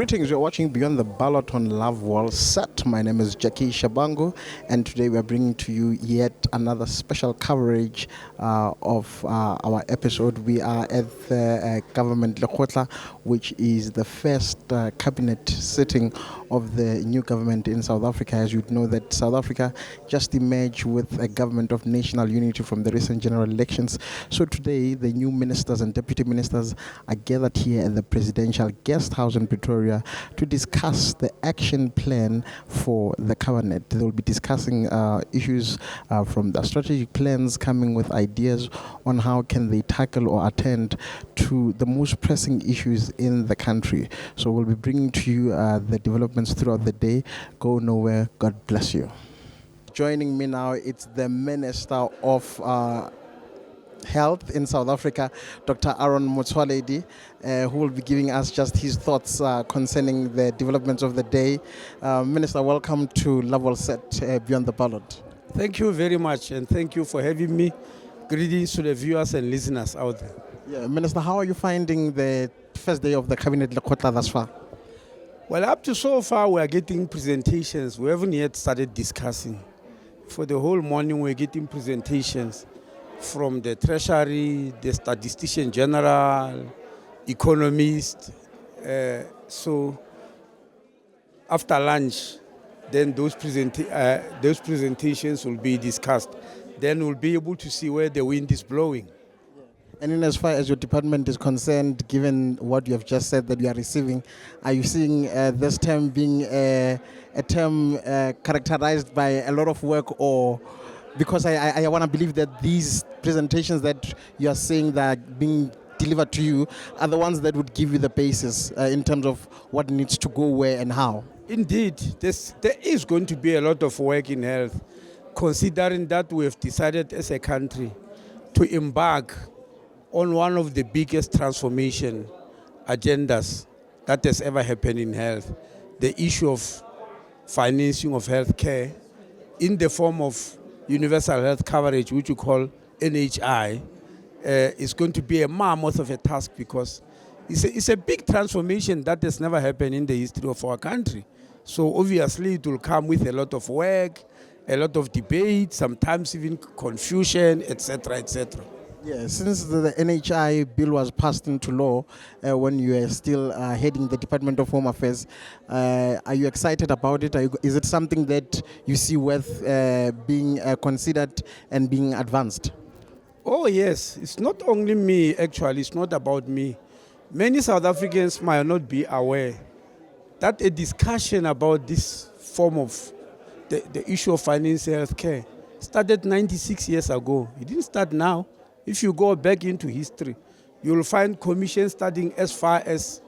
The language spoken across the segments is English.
Greetings, you're watching Beyond the Ballot on Love World Set. My name is Jackie Shabangu, and today we are bringing to you yet another special coverage of our episode. We are at the government Lekgotla, which is the first cabinet sitting of the new government in South Africa. As you know, that South Africa just emerged with a government of national unity from the recent general elections. So today, the new ministers and deputy ministers are gathered here at the presidential guest house in Pretoria to discuss the action plan for the cabinet. They will be discussing issues from the strategic plans, coming with ideas on how can they tackle or attend to the most pressing issues in the country. So we'll be bringing to you the developments throughout the day. Go nowhere. God bless you. Joining me now, it's the Minister of Health in South Africa, Dr. Aaron Motsoaledi, who will be giving us just his thoughts concerning the developments of the day. Minister, welcome to Level Set Beyond the Ballot. Thank you very much, and thank you for having me. Greetings to the viewers and listeners out there. Yeah, Minister, how are you finding the first day of the Cabinet Lekgotla thus far? Well, up to so far, we are getting presentations. We haven't yet started discussing. For the whole morning, we're getting presentations from the Treasury, the Statistician General, economist. So after lunch, then those presentations will be discussed. Then we'll be able to see where the wind is blowing. And in as far as your department is concerned, given what you have just said that you are receiving, are you seeing this term being a term characterized by a lot of work, or because I want to believe that these presentations that you are saying that are being delivered to you are the ones that would give you the basis in terms of what needs to go where and how? Indeed, there is going to be a lot of work in health, considering that we have decided as a country to embark on one of the biggest transformation agendas that has ever happened in health, the issue of financing of health care in the form of universal health coverage, which we call NHI, is going to be a mammoth of a task because it's a big transformation that has never happened in the history of our country. So obviously it will come with a lot of work, a lot of debate, sometimes even confusion, etc., etc. Yeah, since the NHI bill was passed into law when you are still heading the Department of Home Affairs, are you excited about it? Is it something that you see worth being considered and being advanced? Oh yes, it's not only me actually, it's not about me. Many South Africans might not be aware that a discussion about this form of the issue of financial health care started 96 years ago. It didn't start now. If you go back into history, you'll find commissions starting as far as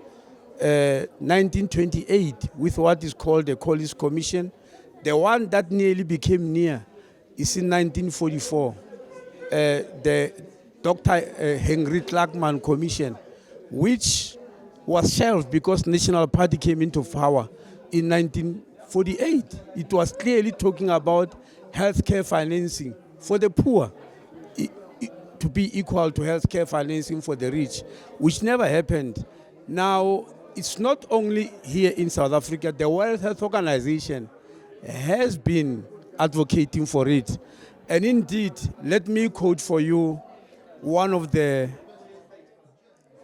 1928 with what is called the Collins Commission. The one that nearly became near is in 1944, the Dr. Henry Clarkman Commission, which was shelved because National Party came into power in 1948. It was clearly talking about healthcare financing for the poor, to be equal to healthcare financing for the rich, which never happened. Now, it's not only here in South Africa. The World Health Organization has been advocating for it. And indeed, let me quote for you one of the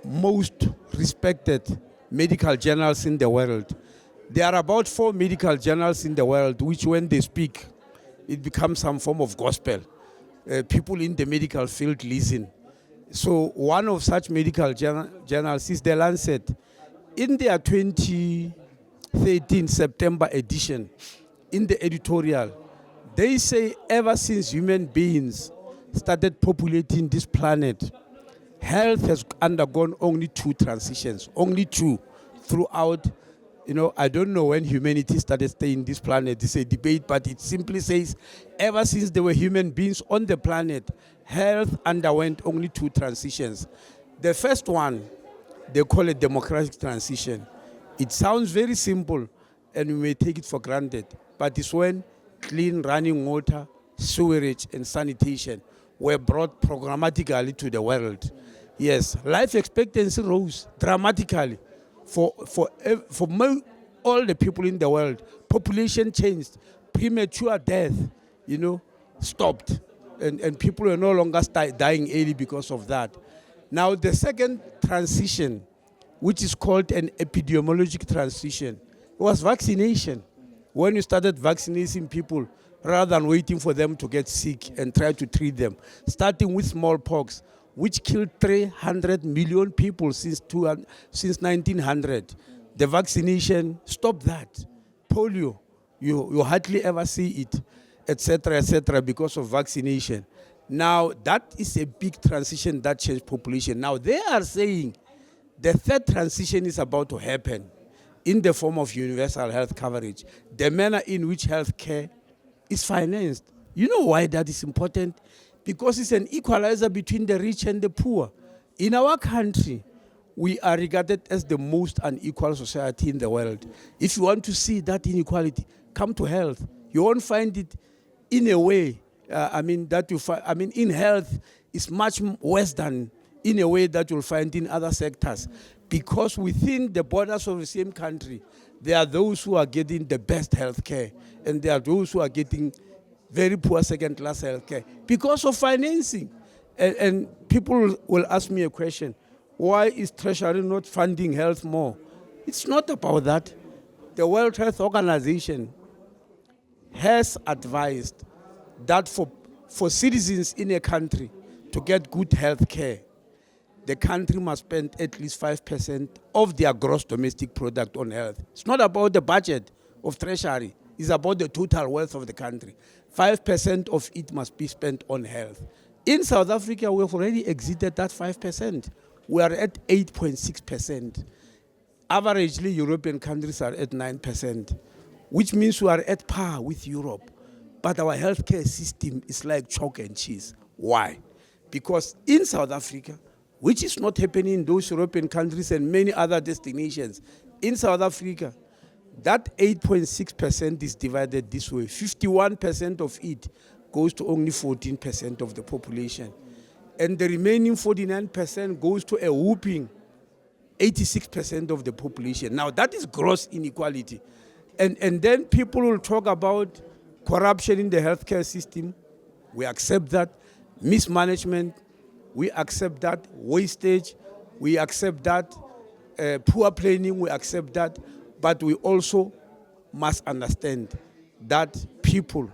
most respected medical journals in the world. There are about 4 medical journals in the world which, when they speak, it becomes some form of gospel. People in the medical field listen. So one of such medical journals is The Lancet. In their 2013 September edition, in the editorial, they say ever since human beings started populating this planet, health has undergone only 2 transitions, only 2 throughout. I don't know when humanity started staying this planet. It's a debate, but it simply says ever since there were human beings on the planet, health underwent only 2 transitions. The first one, they call it democratic transition. It sounds very simple, and we may take it for granted, but it's when clean running water, sewerage, and sanitation were brought programmatically to the world. Yes, life expectancy rose dramatically all the people in the world, population changed, premature death, stopped, and people are no longer dying early because of that. Now the second transition, which is called an epidemiologic transition, was vaccination. When you started vaccinating people, rather than waiting for them to get sick and try to treat them, starting with smallpox, which killed 300 million people since 1900. The vaccination stopped that. Polio, you hardly ever see it, etc., because of vaccination. Now, that is a big transition that changed population. Now, they are saying the third transition is about to happen in the form of universal health coverage, the manner in which healthcare is financed. You know why that is important? Because it's an equalizer between the rich and the poor. In our country, we are regarded as the most unequal society in the world. If you want to see that inequality, come to health. You won't find it in a way, in health, it's much worse than in a way that you'll find in other sectors. Because within the borders of the same country, there are those who are getting the best health care, and there are those who are getting very poor second-class health care because of financing. And people will ask me a question, why is Treasury not funding health more? It's not about that. The World Health Organization has advised that for citizens in a country to get good health care, the country must spend at least 5% of their gross domestic product on health. It's not about the budget of Treasury. It's about the total wealth of the country. 5% of it must be spent on health. In South Africa, we have already exceeded that 5%. We are at 8.6%. Averagely, European countries are at 9%, which means we are at par with Europe. But our healthcare system is like chalk and cheese. Why? Because in South Africa, which is not happening in those European countries and many other destinations, in South Africa, that 8.6% is divided this way. 51% of it goes to only 14% of the population. And the remaining 49% goes to a whooping 86% of the population. Now, that is gross inequality. And then people will talk about corruption in the healthcare system. We accept that. Mismanagement, we accept that. Wastage, we accept that. Poor planning, we accept that. But we also must understand that people,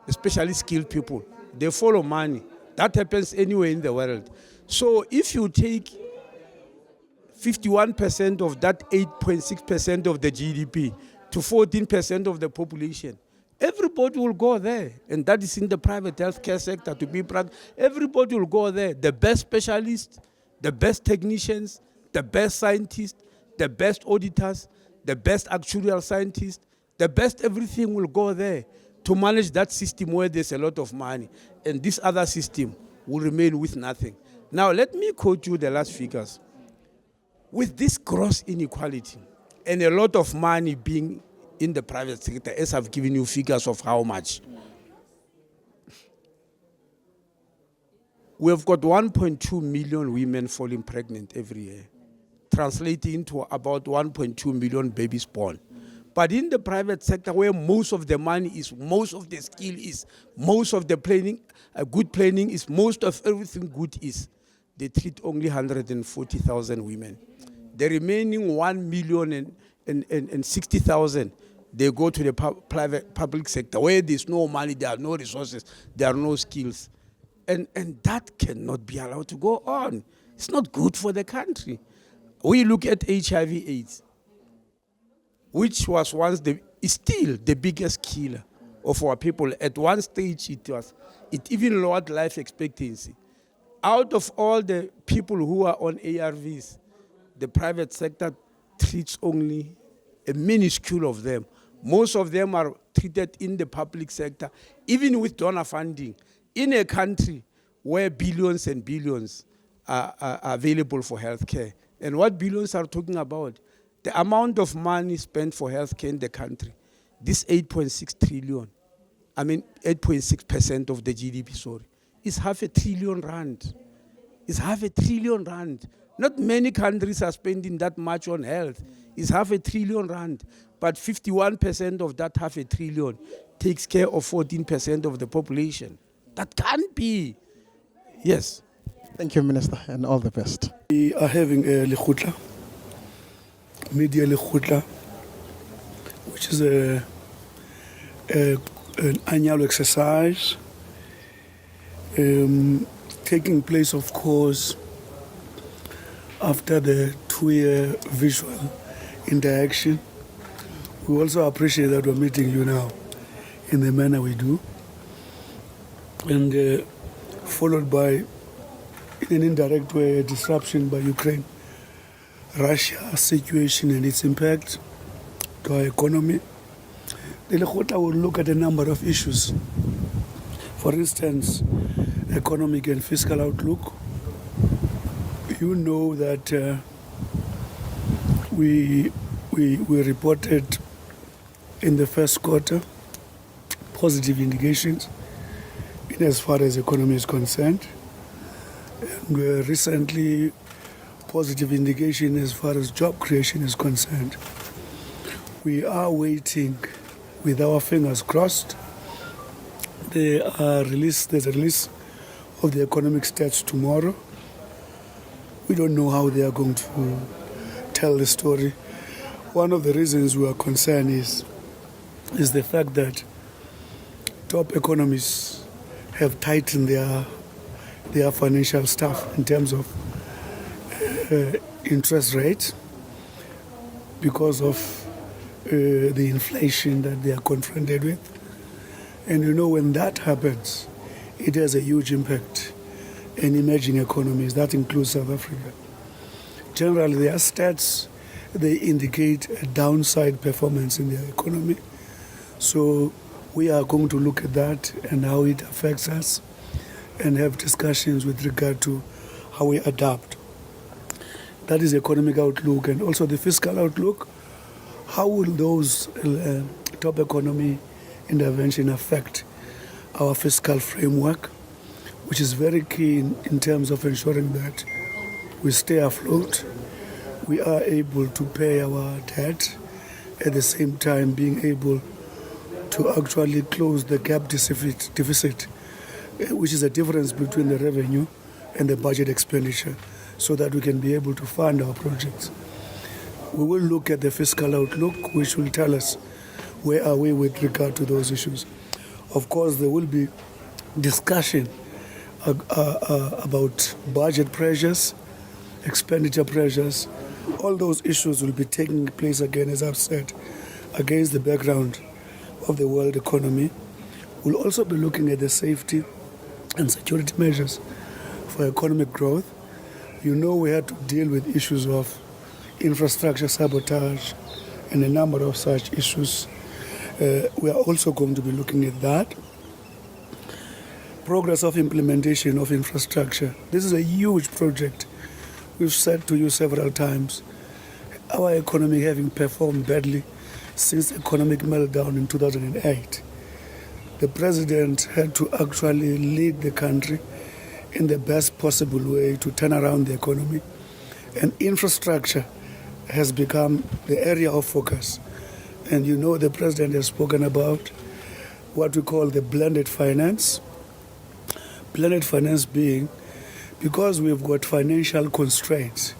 especially skilled people, they follow money. That happens anywhere in the world. So if you take 51% of that 8.6% of the GDP to 14% of the population, everybody will go there. And that is in the private healthcare sector. To be everybody will go there. The best specialists, the best technicians, the best scientists, the best auditors, the best actuarial scientists, the best everything will go there to manage that system where there's a lot of money. And this other system will remain with nothing. Now, let me quote you the last figures. With this gross inequality and a lot of money being in the private sector, as I've given you figures of how much, we have got 1.2 million women falling pregnant every year, translating into about 1.2 million babies born. But in the private sector, where most of the money is, most of the skill is, most of the planning, good planning is, most of everything good is, they treat only 140,000 women. The remaining 1,060,000, they go to the public sector, where there's no money, there are no resources, there are no skills. And that cannot be allowed to go on. It's not good for the country. We look at HIV/AIDS, which was once is still the biggest killer of our people. At one stage, it even lowered life expectancy. Out of all the people who are on ARVs, the private sector treats only a minuscule of them. Most of them are treated in the public sector, even with donor funding, in a country where billions and billions are available for healthcare. And what billions are talking about? The amount of money spent for healthcare in the country, this 8.6 trillion, 8.6% of the GDP, is 500 billion rand. It's R5 trillion. Not many countries are spending that much on health. It's R5 trillion. But 51% of that R5 trillion takes care of 14% of the population. That can't be. Yes. Thank you, Minister, and all the best. We are having a Lekgotla, Media Lekgotla, which is an annual exercise taking place, of course, after the 2-year visual interaction. We also appreciate that we're meeting you now in the manner we do, and followed by, in an indirect way, a disruption by Ukraine, Russia situation and its impact to our economy. The Lekgotla will look at a number of issues. For instance, economic and fiscal outlook. You know that we reported in the first quarter positive indications in as far as economy is concerned. And recently, positive indication as far as job creation is concerned. We are waiting with our fingers crossed. There's a release of the economic stats tomorrow. We don't know how they are going to tell the story. One of the reasons we are concerned is the fact that top economists have tightened their financial stuff in terms of interest rates because of the inflation that they are confronted with. And you know, when that happens, it has a huge impact in emerging economies. That includes South Africa. Generally, their stats, they indicate a downside performance in their economy. So we are going to look at that and how it affects us and have discussions with regard to how we adapt. That is the economic outlook, and also the fiscal outlook. How will those top economy intervention affect our fiscal framework, which is very key in terms of ensuring that we stay afloat, we are able to pay our debt, at the same time being able to actually close the gap deficit, which is the difference between the revenue and the budget expenditure, so that we can be able to fund our projects. We will look at the fiscal outlook, which will tell us where are we with regard to those issues. Of course, there will be discussion about budget pressures, expenditure pressures. All those issues will be taking place again, as I've said, against the background of the world economy. We'll also be looking at the safety and security measures for economic growth. You know, we had to deal with issues of infrastructure sabotage and a number of such issues. We are also going to be looking at that. Progress of implementation of infrastructure. This is a huge project. We've said to you several times, our economy having performed badly since the economic meltdown in 2008. The president had to actually lead the country in the best possible way to turn around the economy. And infrastructure has become the area of focus. And you know, the president has spoken about what we call the blended finance. Blended finance being, because we've got financial constraints,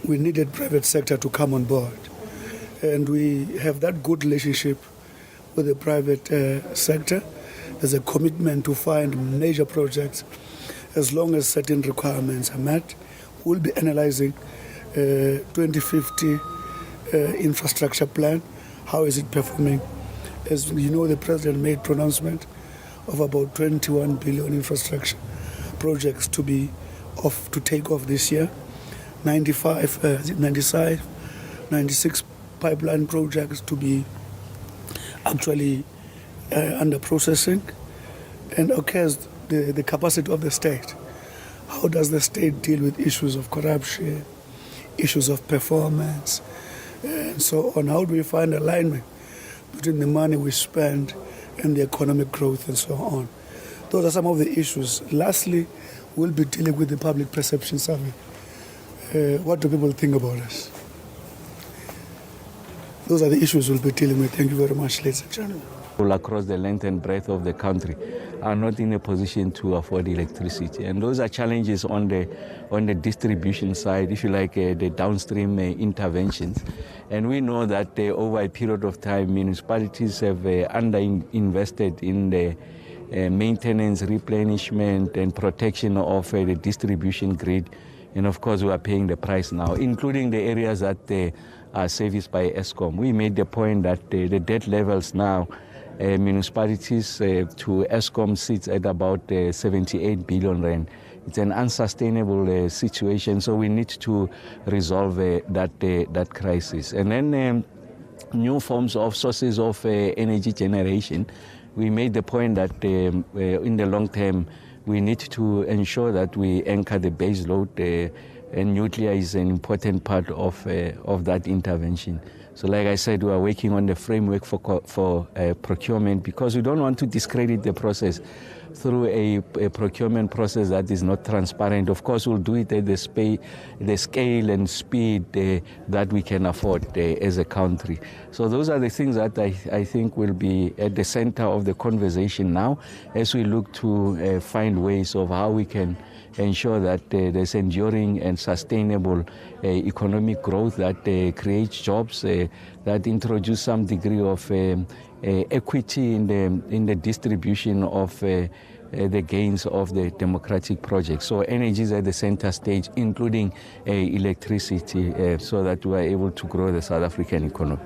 we needed private sector to come on board. And we have that good relationship with the private sector. There's a commitment to find major projects as long as certain requirements are met. We'll be analyzing 2050 infrastructure plan. How is it performing? As you know, the president made pronouncement of about 21 billion infrastructure projects to take off this year. 96 pipeline projects to be actually under processing. And occurs the capacity of the state. How does the state deal with issues of corruption, issues of performance, and so on? How do we find alignment between the money we spend and the economic growth and so on? Those are some of the issues. Lastly, we'll be dealing with the public perception survey. What do people think about us? Those are the issues we'll be dealing with. Thank you very much, ladies and gentlemen. People across the length and breadth of the country are not in a position to afford electricity, and those are challenges on the distribution side, if you like, the downstream interventions. And we know that over a period of time, municipalities have underinvested in the maintenance, replenishment, and protection of the distribution grid. And of course, we are paying the price now, including the areas that are serviced by Eskom. We made the point that the debt levels now, municipalities to Eskom sits at about 78 billion rand. It's an unsustainable situation, so we need to resolve that crisis. And then new forms of sources of energy generation. We made the point that in the long term, we need to ensure that we anchor the base load, and nuclear is an important part of that intervention. So like I said, we are working on the framework for procurement, because we don't want to discredit the process through a procurement process that is not transparent. Of course, we'll do it at the scale and speed that we can afford as a country. So those are the things that I think will be at the center of the conversation now, as we look to find ways of how we can ensure that there's enduring and sustainable economic growth that creates jobs, that introduce some degree of equity in the distribution of the gains of the democratic project. So energy is at the center stage, including electricity, so that we are able to grow the South African economy.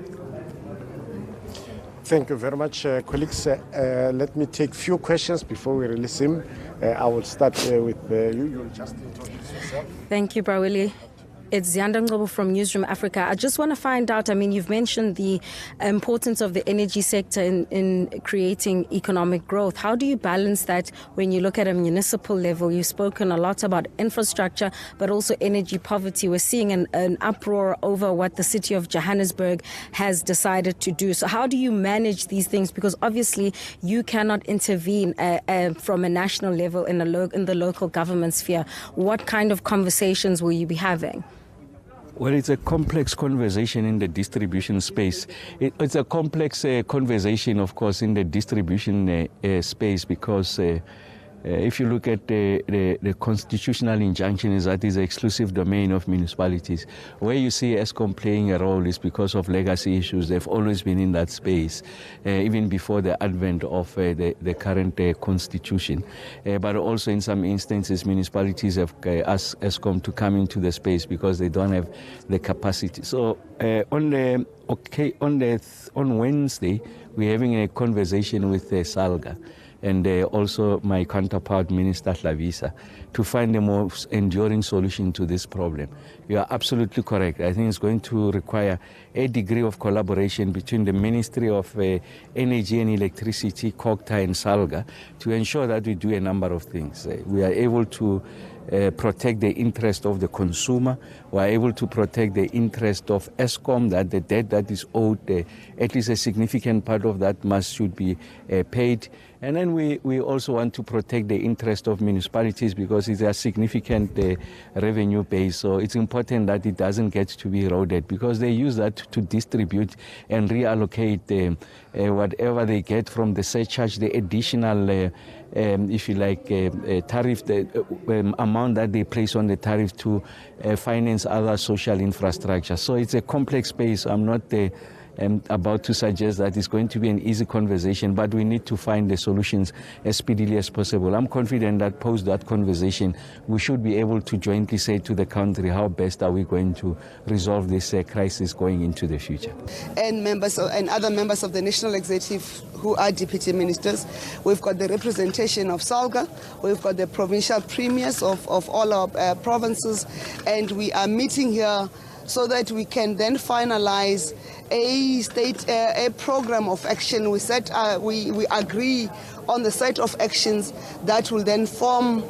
Thank you very much, colleagues. Let me take few questions before we release him. I will start with you. You'll just introduce yourself. Thank you, Brawili. It's Ziyanda Ngcobo from Newsroom Africa. I just want to find out, I mean, you've mentioned the importance of the energy sector in creating economic growth. How do you balance that when you look at a municipal level? You've spoken a lot about infrastructure, but also energy poverty. We're seeing an uproar over what the city of Johannesburg has decided to do. So how do you manage these things? Because obviously you cannot intervene from a national level in the local government sphere. What kind of conversations will you be having? Well, it's a complex conversation in the distribution space. It's a complex conversation, of course, in the distribution space, because if you look at the constitutional injunction, is that is the exclusive domain of municipalities. Where you see Eskom playing a role is because of legacy issues. They've always been in that space, even before the advent of the current constitution. But also in some instances, municipalities have asked Eskom to come into the space because they don't have the capacity. So on Wednesday, we're having a conversation with SALGA, and also my counterpart, Minister Hlavisa, to find the most enduring solution to this problem. You are absolutely correct. I think it's going to require a degree of collaboration between the Ministry of Energy and Electricity, COGTA, and SALGA to ensure that we do a number of things. We are able to protect the interest of the consumer. We are able to protect the interest of Eskom, that the debt that is owed, at least a significant part of that should be paid. And then we also want to protect the interest of municipalities because it's a significant revenue base. So it's important that it doesn't get to be eroded because they use that to distribute and reallocate whatever they get from the surcharge, the additional, if you like, tariff, the amount that they place on the tariff to finance other social infrastructure. So it's a complex space. I'm not about to suggest that it's going to be an easy conversation, but we need to find the solutions as speedily as possible. I'm confident that post that conversation, we should be able to jointly say to the country how best are we going to resolve this crisis going into the future. And other members of the National Executive who are deputy ministers. We've got the representation of SALGA. We've got the provincial premiers of all our provinces. And we are meeting here so that we can then finalize a program of action. We agree on the set of actions that will then form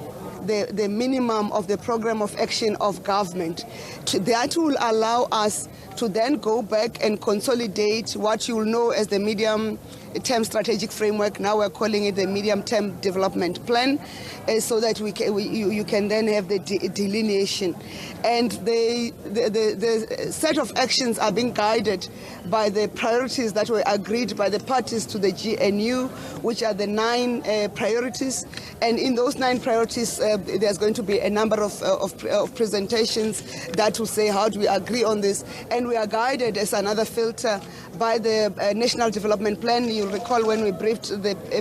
the minimum of the program of action of government. That will allow us to then go back and consolidate what you will know as the medium term strategic framework. Now we're calling it the medium-term development plan, so that you can then have the delineation. And the set of actions are being guided by the priorities that were agreed by the parties to the GNU, which are the 9 priorities. And in those 9 priorities, there's going to be a number of presentations that will say how do we agree on this. And we are guided as another filter by the National Development Plan. You'll recall when we briefed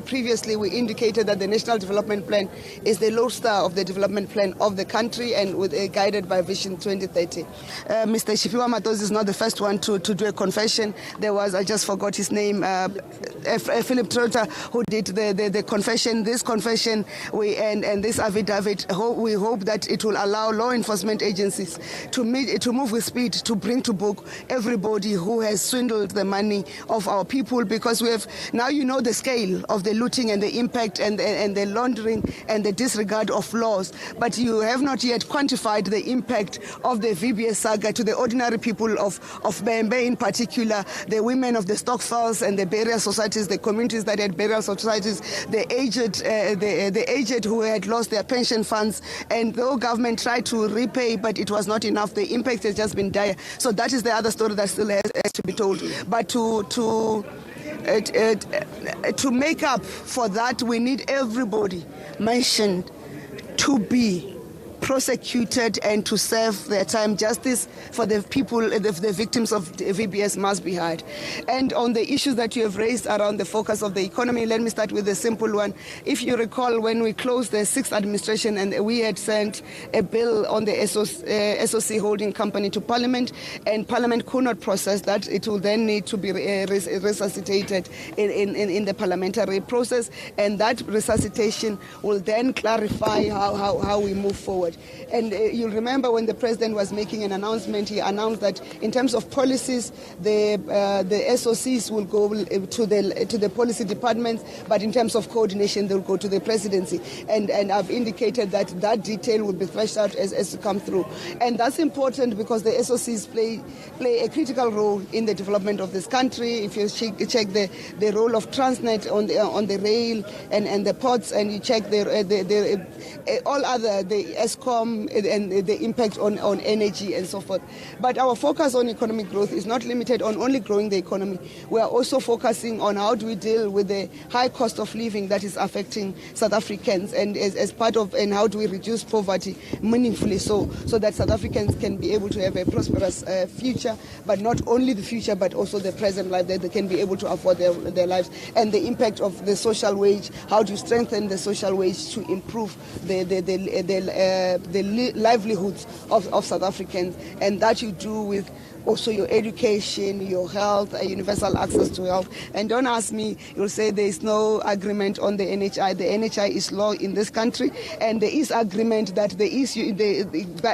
previously, we indicated that the National Development Plan is the lodestar of the development plan of the country, and guided by Vision 2030. Mr. Shipiwa Matozi is not the first one to do a confession. There was, I just forgot his name, Philip Trotter, who did the confession. This confession and this affidavit, we hope that it will allow law enforcement agencies to move with speed to bring to book everybody who has swindled the money of our people, because we have now, you know, the scale of the looting and the impact and the laundering and the disregard of laws, but you have not yet quantified the impact of the VBS saga to the ordinary people of Bembe, in particular, the women of the Stokvels and the burial societies, the communities that had burial societies, the aged who had lost their pension funds, and though government tried to repay, but it was not enough. The impact has just been dire. So that is the other story that still has to be told. But to make up for that, we need everybody mentioned to be prosecuted and to serve their time. Justice for the people, the victims of VBS must be heard. And on the issues that you have raised around the focus of the economy, let me start with the simple one. If you recall, when we closed the 6th administration and we had sent a bill on the SOC holding company to Parliament, and Parliament could not process that, it will then need to be resuscitated in the parliamentary process, and that resuscitation will then clarify how we move forward. And you'll remember when the president was making an announcement, he announced that in terms of policies, the SOCs will go to the policy departments, but in terms of coordination, they'll go to the presidency. And I've indicated that detail will be fleshed out as to come through. And that's important because the SOCs play a critical role in the development of this country. If you check the role of Transnet on the rail and the ports, and you check all other, the ESCOM and the impact on energy and so forth. But our focus on economic growth is not limited on only growing the economy. We are also focusing on how do we deal with the high cost of living that is affecting South Africans, and as part of, and how do we reduce poverty meaningfully so that South Africans can be able to have a prosperous future, but not only the future, but also the present life, that they can be able to afford their lives. And the impact of the social wage, how do you strengthen the social wage to improve the livelihoods of South Africans, and that you do with also your education, your health, universal access to health. And don't ask me, you'll say there is no agreement on the NHI. The NHI is law in this country, and there is agreement that there is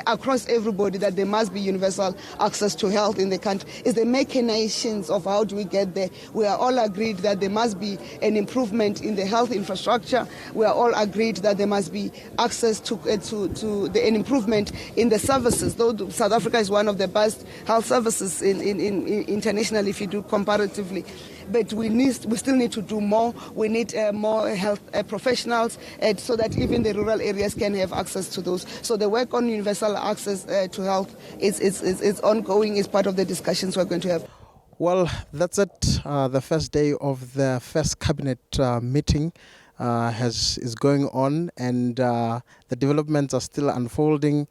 across everybody that there must be universal access to health in the country. It's the machinations of how do we get there. We are all agreed that there must be an improvement in the health infrastructure. We are all agreed that there must be access to an improvement in the services. Though South Africa is one of the best health services internationally, if you do comparatively, but we still need to do more. We need more health professionals, so that even the rural areas can have access to those. So the work on universal access to health is ongoing. Is part of the discussions we're going to have. Well, that's it. The first day of the first cabinet meeting is going on, and the developments are still unfolding.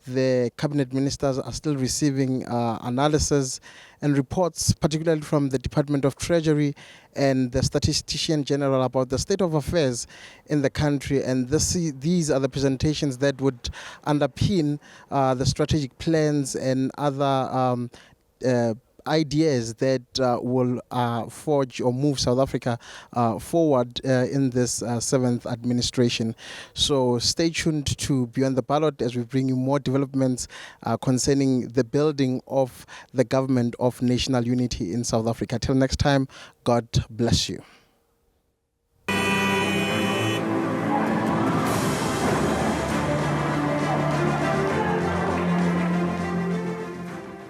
The cabinet ministers are still receiving analysis and reports, particularly from the Department of Treasury and the Statistician General, about the state of affairs in the country. And these are the presentations that would underpin the strategic plans and other ideas that will forge or move South Africa forward in this 7th administration. So stay tuned to Beyond the Ballot as we bring you more developments concerning the building of the government of national unity in South Africa. Till next time, God bless you.